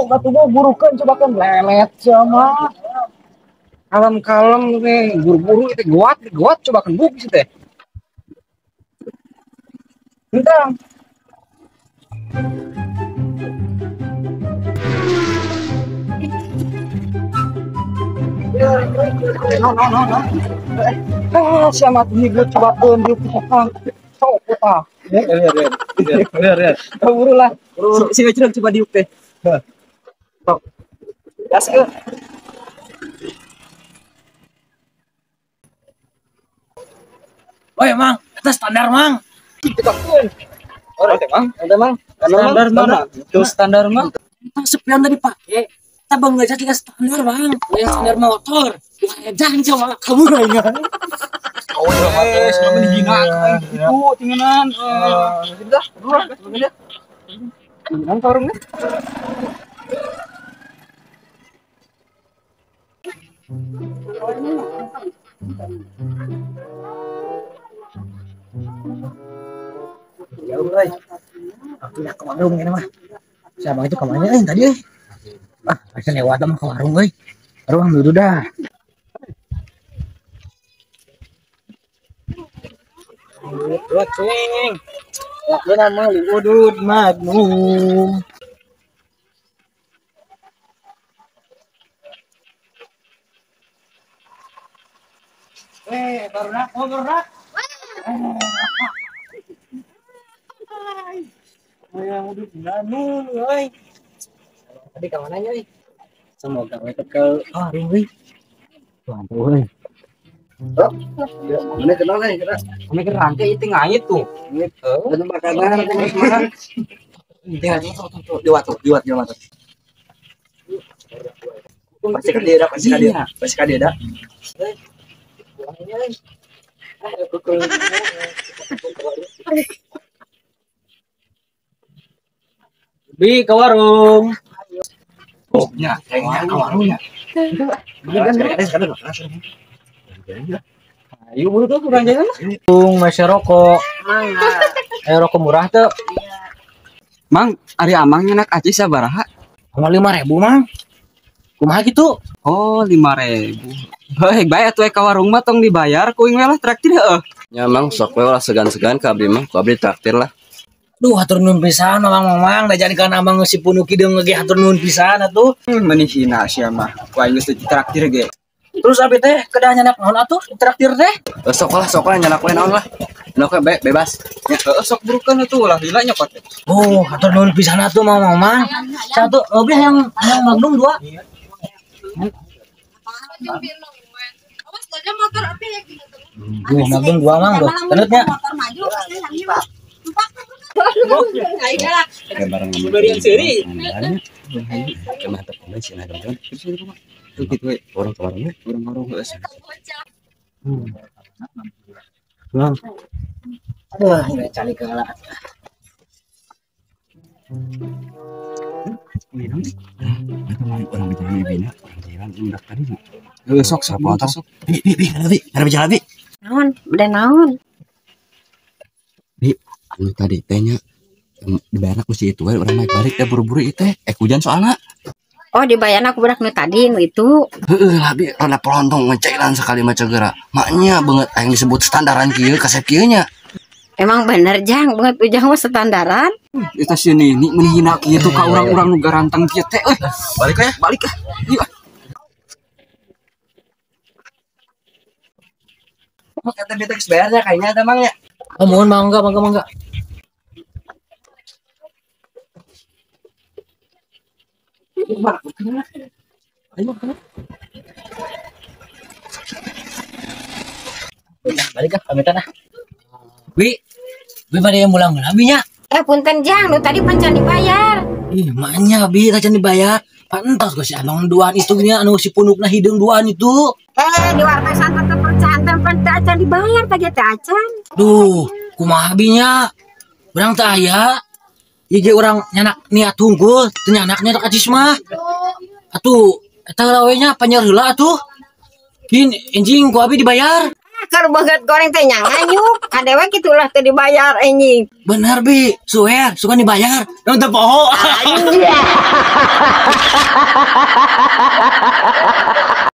batu mau burukan coba kan lelet sama kalem-kalem nih buru-buru itu guat coba kan buk sih teh. Entah. Siapa tuh gue coba pun di tukang sok putar. Buru lah. Si Wecil coba diuk teh. Tok. Gas ke. Oi, Mang, kita standar, Mang. Kita pun. Orang teh, Mang. Ada, Mang. Standar mana? Itu standar, Mang. Kita sepion tadi pakai. Kita bangga kita standar, Bang. Yang standar motor. Wah, jangan coba kamu ingat. Oh, selama dihina itu tinganan. Sudah, dua, sudah. Tinganan karungnya. Jauh, guys. Aku nak ke warung ini mah. Siapa itu kemana tadi? Ah, bisa lewat sama ke warung, guys. Warung dulu dah. Dua ceng. Waktu nama Udud Magnum. Barudak. Yang Udud Magnum, oi. Tadi ke mananya, oi? Semoga we ke warung, oi. Tuan, oi. Oh, mana kenal nih kita? Mana ke rangkai itu ngait tuh. Gitu. Dan makanan teman-teman. Dia tuh diwat. Pasti kan dia ada. Bi ke warung. Oh, ya, kayaknya ke warung ya. Ini kan sekarang ayo buru tuh kurang jalan masih rokok. Rokok murah tuh. Mang, ari amang enak aja sabaraha? Cuma 5.000, Mang. Kumaha gitu? Oh, 5.000. Baik atuh ka warung mah tong dibayar kuing we lah traktir heuh. Ya Mang, sok we lah segan-segan ka abdi mah, ku abdi traktir lah. Duh, hatur nuhun pisan Mang, da jadikan abang si Punuki deung ge hatur nuhun pisan atuh. Meni hina sia mah. Ku aing geus traktir ge. Terus abi teh kedah nyanak naon atuh traktir teh? Sok lah nyanak we naon lah. Nok we bebas. Ya sok burukan atuh lah lila nyokot. Oh, hatur nuhun pisan atuh Mang. Satu mobil yang Magnum 2. Motor apa ya gitu. Magnum 2 Mang tuh. Tenutnya. Motor maju pasti yang lima. Kayak barang Barian seri. Kayak mantap banget sih ada kan. Tuh gitu we. Orang ke warung we. Warung geus. Bang. Aduh, ini cari kala. Orang bicara bina, orang jalan undak tadi. Sok apa sok. Ada bicara bi. Naon, udah naon. Bi, anu tadi tehnya dibayar aku si itu we orang naik balik teh buru-buru itu teh hujan soalna. Oh, dibayar aku berak nu tadi nu itu. Heeh, labi karena pelontong ngecailan sekali mah cegera. Maknya banget yang disebut standaran kieu kasep kieu nya. Emang bener Jang, banget ujang mah standaran. Eta sini ini menghina kieu tuh ka urang-urang nu garanteng kieu teh. Balik ya. Yuk. Kata dia teks bayarnya kayaknya ada Mang ya. Oh, mohon mangga. Ayo. Balik ah, pamitan ah. Wi pada yang mulang abinya. Punten Jang, nu tadi pancan dibayar. Ih, maknya Bi tacan dibayar. Pantas gak si abang duaan itu nya anu si punukna hidung duaan itu. Di warteg santan terpercantan pancan dibayar tadi teh acan. Duh, kumaha binya? Berang teh aya. Ieu orang nyanak niat tunggul, teu nyanaknya tak acis mah. Atuh, eta lawenya panyer heula atuh. Kin enjing ku abi dibayar. Keur banget goreng teh nyanganyuk. Kadewe kitulah teh dibayar enjing. Bener Bi, suka dibayar. Nonton poho.